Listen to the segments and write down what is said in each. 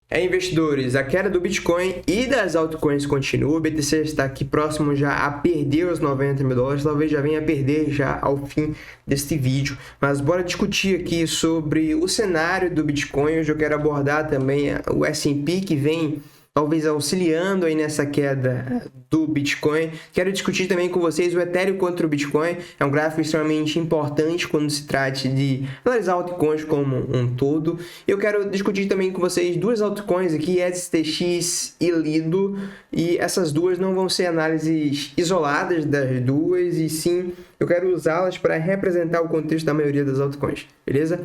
Investidores, a queda do Bitcoin e das altcoins continua. O BTC está aqui próximo já a perder os 90 mil dólares, talvez já venha a perder já ao fim deste vídeo. Mas bora discutir aqui sobre o cenário do Bitcoin. Hoje eu quero abordar também o S&P que vem talvez auxiliando aí nessa queda do Bitcoin. Quero discutir também com vocês o Ethereum contra o Bitcoin. É um gráfico extremamente importante quando se trata de analisar altcoins como um todo. Eu quero discutir também com vocês duas altcoins aqui, STX e Lido. E essas duas não vão ser análises isoladas das duas, e sim eu quero usá-las para representar o contexto da maioria das altcoins, beleza?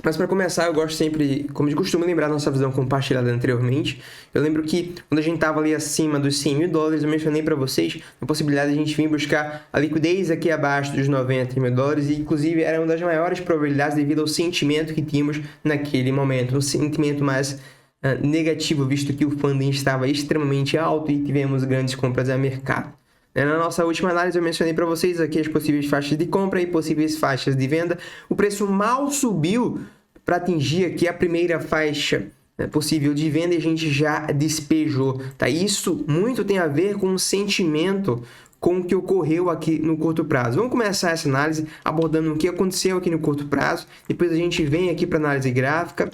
Mas para começar, eu gosto sempre, como de costume, lembrar nossa visão compartilhada anteriormente. Eu lembro que quando a gente estava ali acima dos 100 mil dólares, eu mencionei para vocês a possibilidade de a gente vir buscar a liquidez aqui abaixo dos 90 mil dólares, e inclusive era uma das maiores probabilidades devido ao sentimento que tínhamos naquele momento, um sentimento mais negativo, visto que o funding estava extremamente alto e tivemos grandes compras a mercado. Na nossa última análise eu mencionei para vocês aqui as possíveis faixas de compra e possíveis faixas de venda. O preço mal subiu para atingir aqui a primeira faixa possível de venda e a gente já despejou. Tá? Isso muito tem a ver com o sentimento com o que ocorreu aqui no curto prazo. Vamos começar essa análise abordando o que aconteceu aqui no curto prazo. Depois a gente vem aqui para a análise gráfica.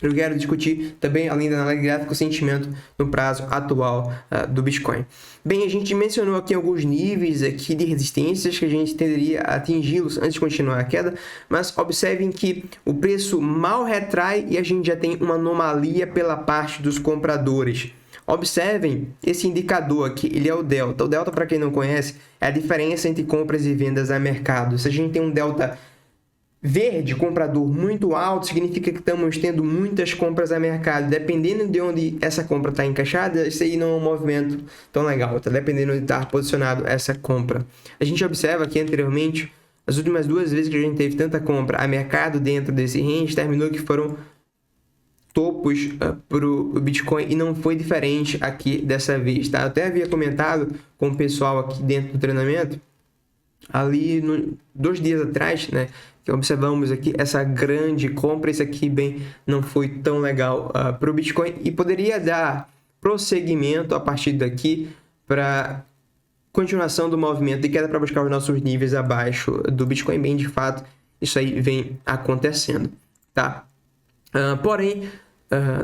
Eu quero discutir também, além da análise gráfica, o sentimento no prazo atual do Bitcoin. Bem, a gente mencionou aqui alguns níveis aqui de resistências que a gente tenderia a atingi-los antes de continuar a queda, mas observem que o preço mal retrai e a gente já tem uma anomalia pela parte dos compradores. Observem esse indicador aqui, ele é o delta. O delta, para quem não conhece, é a diferença entre compras e vendas a mercado. Se a gente tem um delta verde, comprador muito alto, significa que estamos tendo muitas compras a mercado. Dependendo de onde essa compra está encaixada, isso aí não é um movimento tão legal, tá? Dependendo de onde está posicionado essa compra. A gente observa aqui anteriormente, as últimas duas vezes que a gente teve tanta compra a mercado dentro desse range, terminou que foram topos para o Bitcoin, e não foi diferente aqui dessa vez, tá? Eu até havia comentado com o pessoal aqui dentro do treinamento, ali 2 dias atrás, né, que observamos aqui essa grande compra. Isso aqui bem não foi tão legal para o Bitcoin e poderia dar prosseguimento a partir daqui para continuação do movimento de queda para buscar os nossos níveis abaixo do Bitcoin. Bem, de fato, isso aí vem acontecendo, tá? Porém,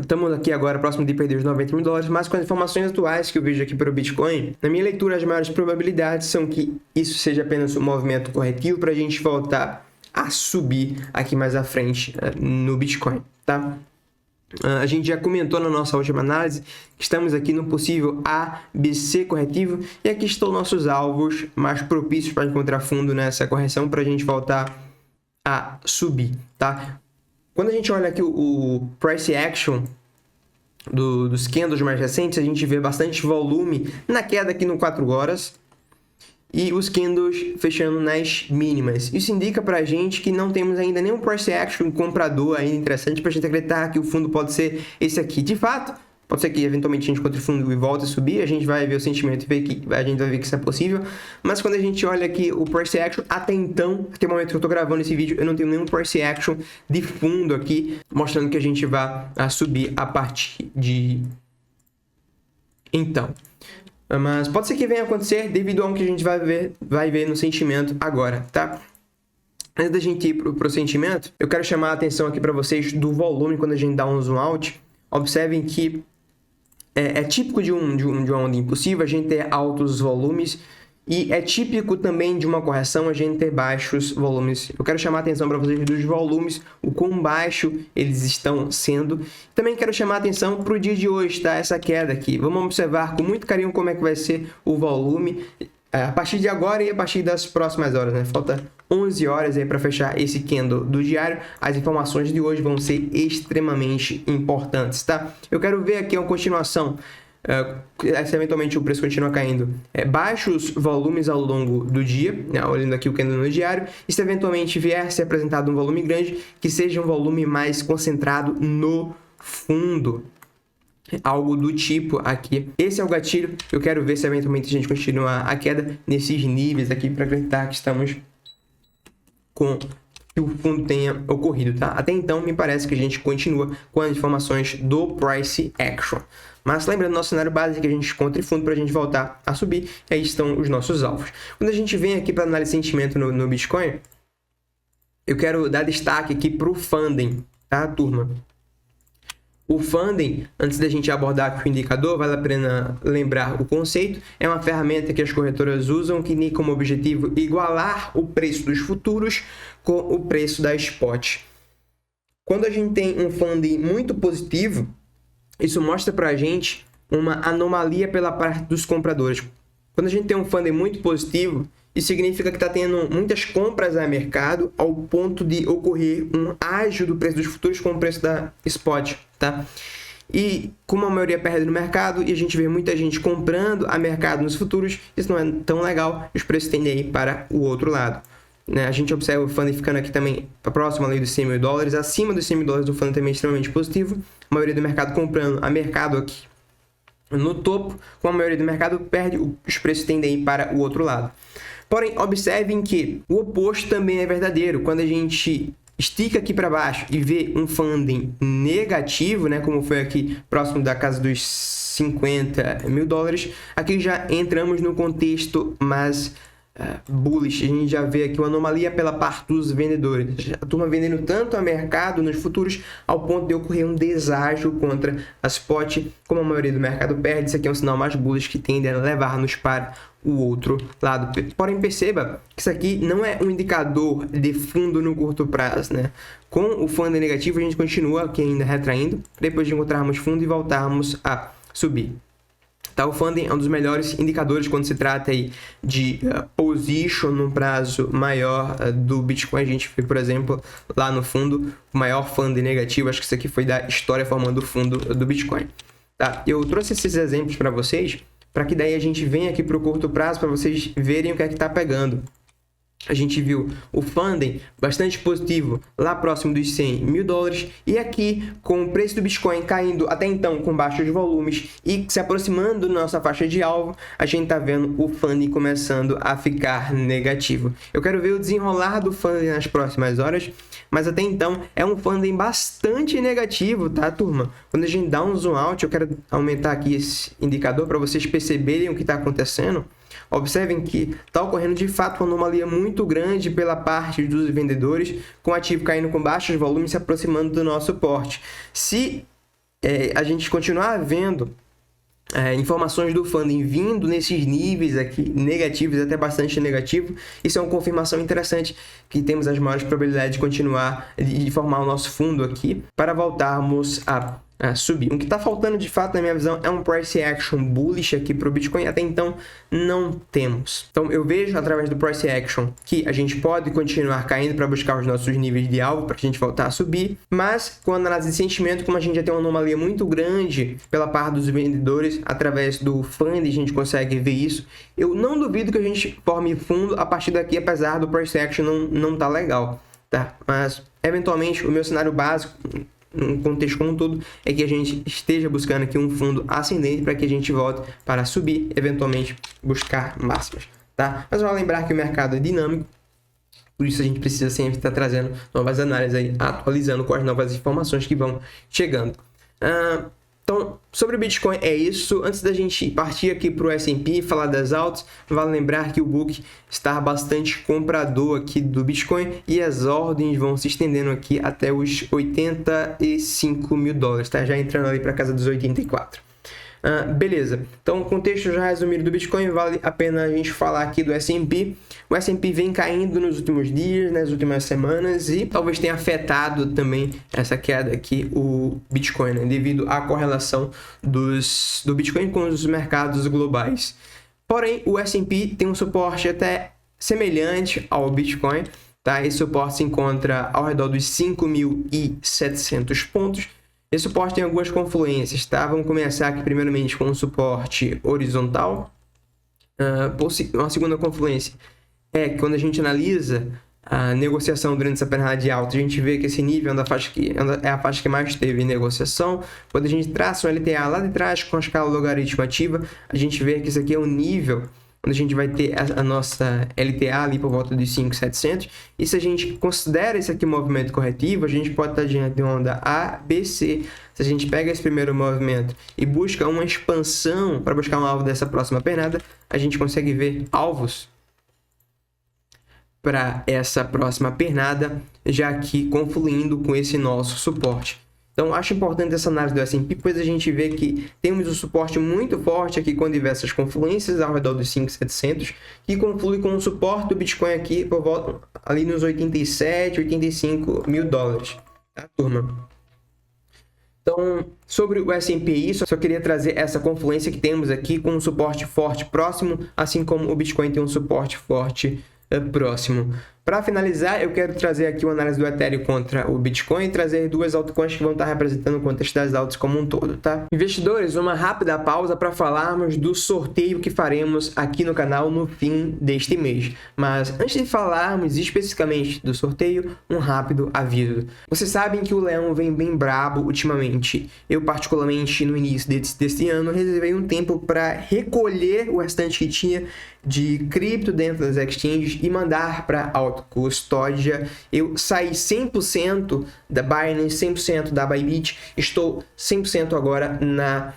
estamos aqui agora próximo de perder os 90 mil dólares, mas com as informações atuais que eu vejo aqui para o Bitcoin, na minha leitura, as maiores probabilidades são que isso seja apenas um movimento corretivo para a gente voltar a subir aqui mais à frente no Bitcoin, tá? A gente já comentou na nossa última análise que estamos aqui no possível ABC corretivo, e aqui estão nossos alvos mais propícios para encontrar fundo nessa correção para a gente voltar a subir, tá? Quando a gente olha aqui o price action dos candles mais recentes, a gente vê bastante volume na queda aqui no 4 horas e os candles fechando nas mínimas. Isso indica para a gente que não temos ainda nenhum price action comprador ainda interessante para a gente acreditar que o fundo pode ser esse aqui. De fato, pode ser que eventualmente a gente encontre fundo e volte a subir, a gente vai ver o sentimento e ver que a gente vai ver que isso é possível. Mas quando a gente olha aqui o price action, até então, até o momento que eu estou gravando esse vídeo, eu não tenho nenhum price action de fundo aqui, mostrando que a gente vai subir a partir de então. Mas pode ser que venha a acontecer devido ao que a gente vai ver no sentimento agora, tá? Antes da gente ir pro sentimento, eu quero chamar a atenção aqui para vocês do volume quando a gente dá um zoom out. Observem que é típico de uma onda impulsiva a gente ter altos volumes, e é típico também de uma correção a gente ter baixos volumes. Eu quero chamar a atenção para vocês dos volumes, o quão baixo eles estão sendo. Também quero chamar a atenção para o dia de hoje, tá? Essa queda aqui. Vamos observar com muito carinho como é que vai ser o volume a partir de agora e a partir das próximas horas, né? Falta 11 horas aí para fechar esse candle do diário. As informações de hoje vão ser extremamente importantes, tá? Eu quero ver aqui uma continuação. Se eventualmente o preço continua caindo, baixos volumes ao longo do dia, né, olhando aqui o candle no diário, e se eventualmente vier ser apresentado um volume grande, que seja um volume mais concentrado no fundo, algo do tipo aqui. Esse é o gatilho. Eu quero ver se eventualmente a gente continua a queda nesses níveis aqui para acreditar que estamos com que o fundo tenha ocorrido, tá? Até então, me parece que a gente continua com as informações do Price Action. Mas lembrando, nosso cenário básico é que a gente encontre fundo para a gente voltar a subir, e aí estão os nossos alvos. Quando a gente vem aqui para análise de sentimento no Bitcoin, eu quero dar destaque aqui para o funding, tá, turma? O funding, antes da gente abordar aqui o indicador, vale a pena lembrar o conceito. É uma ferramenta que as corretoras usam que tem como objetivo igualar o preço dos futuros com o preço da spot. Quando a gente tem um funding muito positivo, isso mostra para a gente uma anomalia pela parte dos compradores. Quando a gente tem um funding muito positivo, isso significa que está tendo muitas compras a mercado ao ponto de ocorrer um ágio do preço dos futuros com o preço da spot, tá? E como a maioria perde no mercado e a gente vê muita gente comprando a mercado nos futuros, isso não é tão legal, os preços tendem a ir para o outro lado. A gente observa o funding ficando aqui também próximo ali dos 100 mil dólares, acima dos 100 mil dólares do funding também é extremamente positivo, a maioria do mercado comprando a mercado aqui no topo, com a maioria do mercado perde, os preços tendem a ir para o outro lado. Porém, observem que o oposto também é verdadeiro. Quando a gente estica aqui para baixo e vê um funding negativo, né, como foi aqui próximo da casa dos 50 mil dólares, aqui já entramos no contexto mais bullish. A gente já vê aqui uma anomalia pela parte dos vendedores. A turma vendendo tanto a mercado nos futuros ao ponto de ocorrer um deságio contra a spot. Como a maioria do mercado perde, isso aqui é um sinal mais bullish que tende a levar-nos para o outro lado. Porém, perceba que isso aqui não é um indicador de fundo no curto prazo, né? Com o fundo negativo, a gente continua aqui ainda retraindo, depois de encontrarmos fundo e voltarmos a subir. Tá, o funding é um dos melhores indicadores quando se trata aí de position no prazo maior do Bitcoin. A gente vê, por exemplo, lá no fundo, o maior funding negativo. Acho que isso aqui foi da história formando o fundo do Bitcoin. Tá, eu trouxe esses exemplos para vocês, para que daí a gente venha aqui para o curto prazo, para vocês verem o que é que está pegando. A gente viu o funding bastante positivo lá próximo dos 100 mil dólares e aqui com o preço do Bitcoin caindo até então com baixos volumes e se aproximando da nossa faixa de alvo, a gente está vendo o funding começando a ficar negativo. Eu quero ver o desenrolar do funding nas próximas horas, mas até então é um funding bastante negativo, tá, turma? Quando a gente dá um zoom out, eu quero aumentar aqui esse indicador para vocês perceberem o que está acontecendo. Observem que está ocorrendo de fato uma anomalia muito grande pela parte dos vendedores, com o ativo caindo com baixos volumes se aproximando do nosso suporte. Se a gente continuar vendo informações do funding vindo nesses níveis aqui negativos, até bastante negativo, isso é uma confirmação interessante que temos as maiores probabilidades de continuar, de formar o nosso fundo aqui para voltarmos a subir. O que está faltando de fato na minha visão é um price action bullish aqui para o Bitcoin, até então não temos. Então eu vejo através do price action que a gente pode continuar caindo para buscar os nossos níveis de alvo para a gente voltar a subir, mas com a análise de sentimento, como a gente já tem uma anomalia muito grande pela parte dos vendedores, através do funding a gente consegue ver isso. Eu não duvido que a gente forme fundo a partir daqui, apesar do price action não tá legal, tá? Mas eventualmente o meu cenário básico no contexto como um todo, é que a gente esteja buscando aqui um fundo ascendente para que a gente volte para subir, eventualmente buscar máximas, tá? Mas vale lembrar que o mercado é dinâmico, por isso a gente precisa sempre estar trazendo novas análises aí, atualizando com as novas informações que vão chegando. Então, sobre o Bitcoin é isso. Antes da gente partir aqui para o S&P e falar das altas, vale lembrar que o book está bastante comprador aqui do Bitcoin e as ordens vão se estendendo aqui até os 85 mil dólares, tá? Já entrando ali para casa dos 84. Beleza, então o contexto já resumido do Bitcoin, vale a pena a gente falar aqui do S&P. O S&P vem caindo nos últimos dias, nas últimas semanas e talvez tenha afetado também essa queda aqui o Bitcoin, né? Devido à correlação do Bitcoin com os mercados globais. Porém, o S&P tem um suporte até semelhante ao Bitcoin, tá? Esse suporte se encontra ao redor dos 5.700 pontos. Esse suporte tem algumas confluências, tá? Vamos começar aqui primeiramente com um suporte horizontal. Uma segunda confluência é que quando a gente analisa a negociação durante essa perna de alta, a gente vê que esse nível é a faixa que mais teve negociação. Quando a gente traça um LTA lá de trás com a escala logarítmica ativa, a gente vê que isso aqui é um nível onde a gente vai ter a nossa LTA ali por volta dos 5.700. E se a gente considera esse aqui um movimento corretivo, a gente pode estar diante de uma onda A, B, C. Se a gente pega esse primeiro movimento e busca uma expansão para buscar um alvo dessa próxima pernada, a gente consegue ver alvos para essa próxima pernada, já aqui confluindo com esse nosso suporte. Então, acho importante essa análise do S&P, pois a gente vê que temos um suporte muito forte aqui com diversas confluências ao redor dos 5.700, que conflui com o suporte do Bitcoin aqui por volta ali nos 87, 85 mil dólares, tá, turma? Então, sobre o S&P, só queria trazer essa confluência que temos aqui com um suporte forte próximo, assim como o Bitcoin tem um suporte forte próximo. Para finalizar, eu quero trazer aqui uma análise do Ethereum contra o Bitcoin e trazer duas altcoins que vão estar representando o contexto das altas como um todo, tá? Investidores, uma rápida pausa para falarmos do sorteio que faremos aqui no canal no fim deste mês. Mas antes de falarmos especificamente do sorteio, um rápido aviso. Vocês sabem que o leão vem bem brabo ultimamente. Eu, particularmente, no início deste ano, reservei um tempo para recolher o restante que tinha de cripto dentro das exchanges e mandar para autocustódia. Eu saí 100% da Binance, 100% da Bybit, estou 100% agora na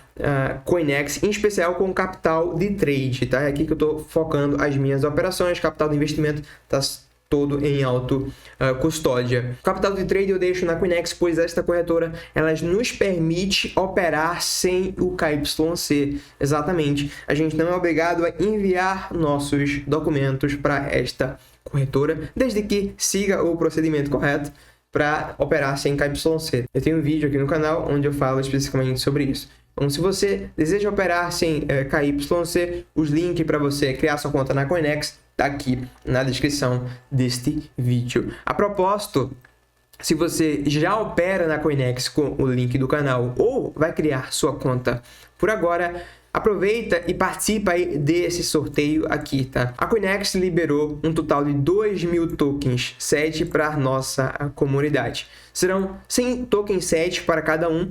Coinex, em especial com capital de trade, tá? É aqui que eu estou focando as minhas operações, capital de investimento está todo em autocustódia. Capital de trade eu deixo na Coinex, pois esta corretora ela nos permite operar sem o KYC. Exatamente. A gente não é obrigado a enviar nossos documentos para esta corretora, desde que siga o procedimento correto para operar sem KYC. Eu tenho um vídeo aqui no canal onde eu falo especificamente sobre isso. Então, se você deseja operar sem KYC, os links para você criar sua conta na Coinex tá aqui na descrição deste vídeo. A propósito, se você já opera na Coinex com o link do canal ou vai criar sua conta por agora, aproveita e participa aí desse sorteio aqui, tá? A Coinex liberou um total de 2.000 tokens 7 para a nossa comunidade. Serão 100 tokens 7 para cada um.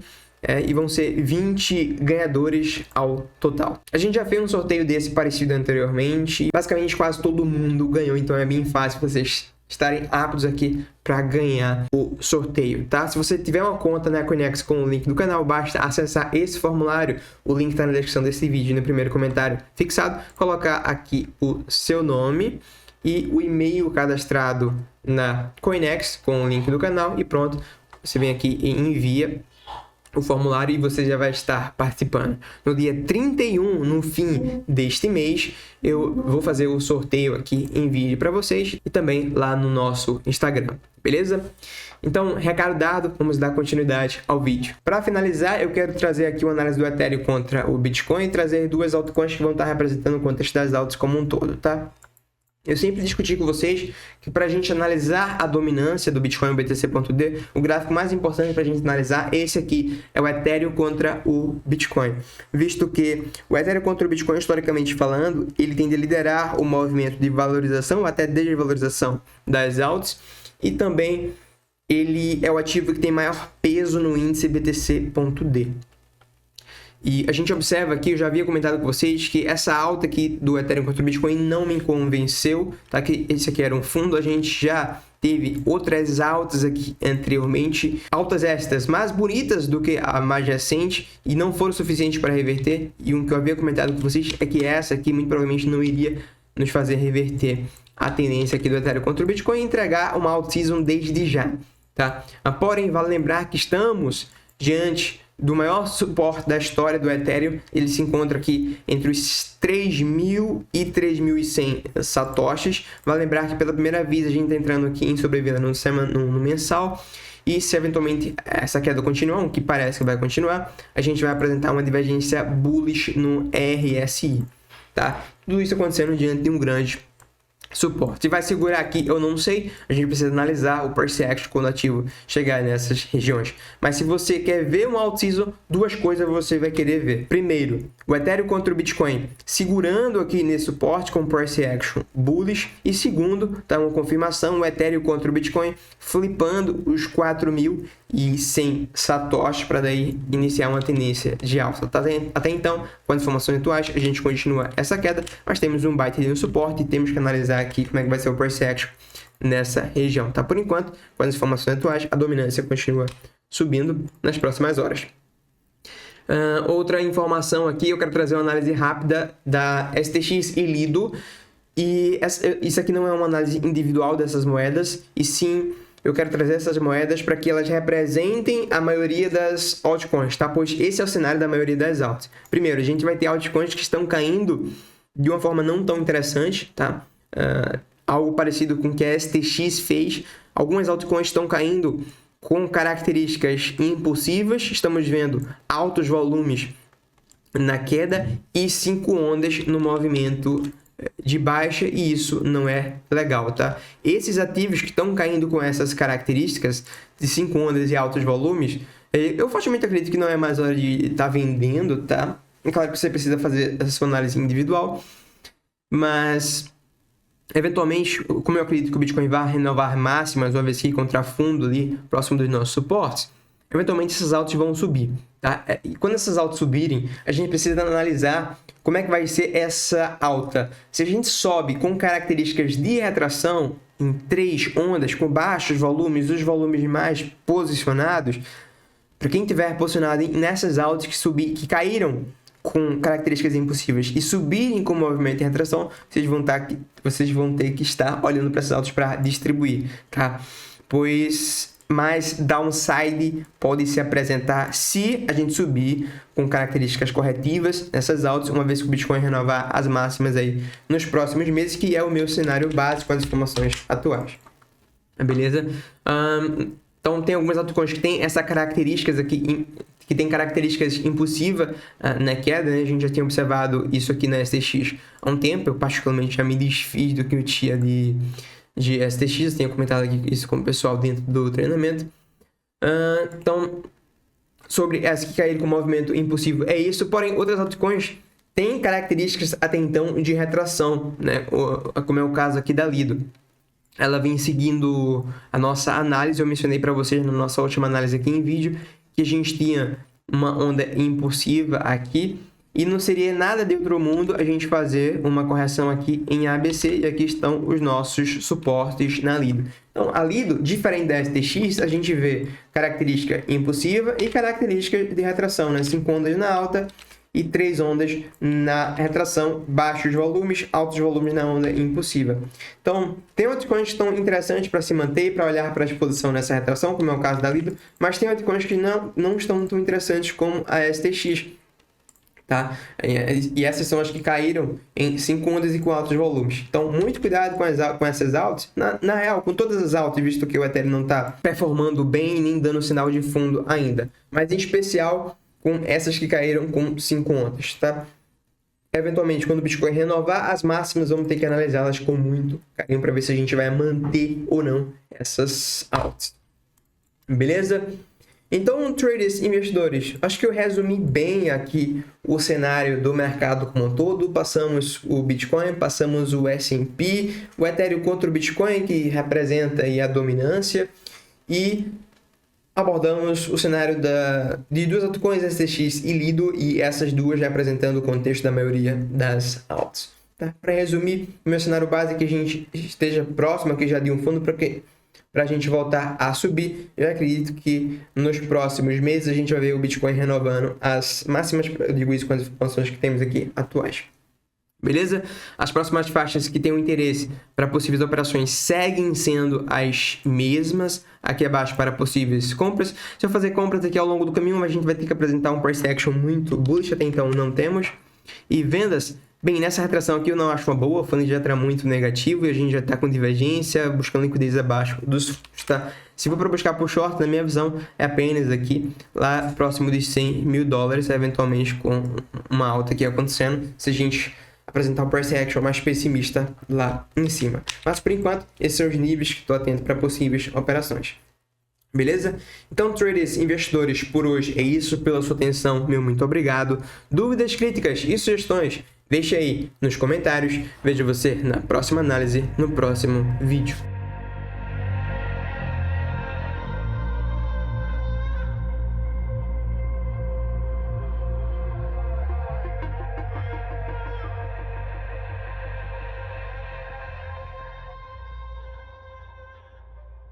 E vão ser 20 ganhadores ao total. A gente já fez um sorteio desse parecido anteriormente. Basicamente quase todo mundo ganhou, então é bem fácil vocês estarem aptos aqui para ganhar o sorteio, tá? Se você tiver uma conta na Coinex com o link do canal, basta acessar esse formulário. O link está na descrição desse vídeo, no primeiro comentário fixado. Colocar aqui o seu nome e o e-mail cadastrado na Coinex com o link do canal e pronto. Você vem aqui e envia o formulário e você já vai estar participando. No dia 31, no fim deste mês, eu vou fazer o sorteio aqui em vídeo para vocês e também lá no nosso Instagram, beleza? Então, recado dado, vamos dar continuidade ao vídeo. Para finalizar, eu quero trazer aqui uma análise do Ethereum contra o Bitcoin e trazer duas altcoins que vão estar representando o contexto das altas como um todo, tá? Eu sempre discuti com vocês que para a gente analisar a dominância do Bitcoin no BTC.D, o gráfico mais importante para a gente analisar esse aqui, é o Ethereum contra o Bitcoin. Visto que o Ethereum contra o Bitcoin, historicamente falando, ele tende a liderar o movimento de valorização ou até desvalorização das altas e também ele é o ativo que tem maior peso no índice BTC.D. E a gente observa aqui, eu já havia comentado com vocês, que essa alta aqui do Ethereum contra o Bitcoin não me convenceu, tá? Que esse aqui era um fundo, a gente já teve outras altas aqui anteriormente, altas estas mais bonitas do que a mais recente e não foram suficientes para reverter. E o que eu havia comentado com vocês é que essa aqui muito provavelmente não iria nos fazer reverter a tendência aqui do Ethereum contra o Bitcoin e entregar uma alt-season desde já, tá? Porém, vale lembrar que estamos diante do maior suporte da história do Ethereum. Ele se encontra aqui entre os 3.000 e 3.100 satoshis. Vale lembrar que pela primeira vez a gente está entrando aqui em sobrevenda no mensal. E se eventualmente essa queda continuar, o que parece que vai continuar, a gente vai apresentar uma divergência bullish no RSI, tá? Tudo isso acontecendo diante de um grande suporte. Se vai segurar aqui, eu não sei. A gente precisa analisar o price action quando o ativo chegar nessas regiões. Mas se você quer ver um alt-season, duas coisas você vai querer ver. Primeiro, o Ethereum contra o Bitcoin segurando aqui nesse suporte com price action bullish. E segundo, tá uma confirmação, o Ethereum contra o Bitcoin flipando os 4.000 e 100 satoshis para daí iniciar uma tendência de alta. Até então, com as informações atuais, a gente continua essa queda, mas temos um baita de um suporte e temos que analisar aqui como é que vai ser o price action nessa região. Tá? Por enquanto, com as informações atuais, a dominância continua subindo nas próximas horas. Outra informação aqui, eu quero trazer uma análise rápida da STX e Lido. E isso aqui não é uma análise individual dessas moedas, e sim eu quero trazer essas moedas para que elas representem a maioria das altcoins, tá? Pois esse é o cenário da maioria das altas. Primeiro, a gente vai ter altcoins que estão caindo de uma forma não tão interessante, tá? Algo parecido com o que a STX fez. Algumas altcoins estão caindo com características impulsivas, estamos vendo altos volumes na queda e 5 ondas no movimento de baixa, e isso não é legal, tá? Esses ativos que estão caindo com essas características de 5 ondas e altos volumes, eu fortemente acredito que não é mais hora de estar vendendo, tá? É claro que você precisa fazer essa sua análise individual, mas eventualmente, como eu acredito que o Bitcoin vai renovar máximas, uma vez que contra fundo ali, próximo dos nossos suportes, eventualmente essas altas vão subir, tá? E quando essas altas subirem, a gente precisa analisar como é que vai ser essa alta. Se a gente sobe com características de retração em 3 ondas, com baixos volumes, os volumes mais posicionados, para quem tiver posicionado nessas altas que caíram com características impossíveis e subirem com movimento de retração, vocês vão ter que estar olhando para essas altas para distribuir, tá? Pois mais downside pode se apresentar se a gente subir com características corretivas nessas altas, uma vez que o Bitcoin renovar as máximas aí nos próximos meses, que é o meu cenário básico com as informações atuais. Beleza? Então tem algumas altcoins que tem essas características aqui, que tem características impulsivas na queda, né? A gente já tinha observado isso aqui na STX há um tempo. Eu particularmente já me desfiz do que eu tinha de STX, eu tenho comentado aqui isso com o pessoal dentro do treinamento. Então, sobre as que caíram com movimento impulsivo, é isso. Porém, outras altcoins têm características até então de retração, né? Como é o caso aqui da Lido. Ela vem seguindo a nossa análise. Eu mencionei para vocês na nossa última análise aqui em vídeo que a gente tinha uma onda impulsiva aqui, e não seria nada de outro mundo a gente fazer uma correção aqui em ABC, e aqui estão os nossos suportes na Lido. Então, a Lido, diferente da STX, a gente vê característica impulsiva e característica de retração, né? 5 ondas na alta e 3 ondas na retração, baixos volumes, altos volumes na onda impulsiva. Então, tem altcoins que estão interessantes para se manter, para olhar para a exposição nessa retração, como é o caso da Lido, mas tem altcoins que não estão tão interessantes como a STX. Tá? E essas são as que caíram em 5 ondas e com altos volumes. Então, muito cuidado com essas altas. Na real, com todas as altas, visto que o Ethereum não está performando bem nem dando sinal de fundo ainda. Mas em especial com essas que caíram com 5 ondas. Tá? Eventualmente, quando o Bitcoin renovar as máximas, vamos ter que analisá-las com muito carinho para ver se a gente vai manter ou não essas altas. Beleza? Então, traders, investidores, acho que eu resumi bem aqui o cenário do mercado como um todo. Passamos o Bitcoin, passamos o S&P, o Ethereum contra o Bitcoin, que representa aí a dominância, e abordamos o cenário de duas altcoins, STX e Lido, e essas duas representando o contexto da maioria das altas. Tá? Para resumir, o meu cenário base é que a gente esteja próximo aqui já de um fundo para a gente voltar a subir. Eu acredito que nos próximos meses a gente vai ver o Bitcoin renovando as máximas, eu digo isso com as informações que temos aqui atuais. Beleza? As próximas faixas que tenham interesse para possíveis operações seguem sendo as mesmas aqui abaixo para possíveis compras. Se eu fazer compras aqui ao longo do caminho, a gente vai ter que apresentar um price action muito bullish, até então não temos. E vendas, bem, nessa retração aqui eu não acho uma boa, o fundo já está muito negativo e a gente já está com divergência, buscando liquidez abaixo dos fundos, tá? Se for para buscar por short, na minha visão, é apenas aqui, lá próximo de $100 mil, eventualmente com uma alta aqui acontecendo, se a gente apresentar o price action mais pessimista lá em cima. Mas por enquanto, esses são os níveis que estou atento para possíveis operações. Beleza? Então, traders, investidores, por hoje é isso. Pela sua atenção, meu muito obrigado. Dúvidas, críticas e sugestões, deixe aí nos comentários. Vejo você na próxima análise, no próximo vídeo.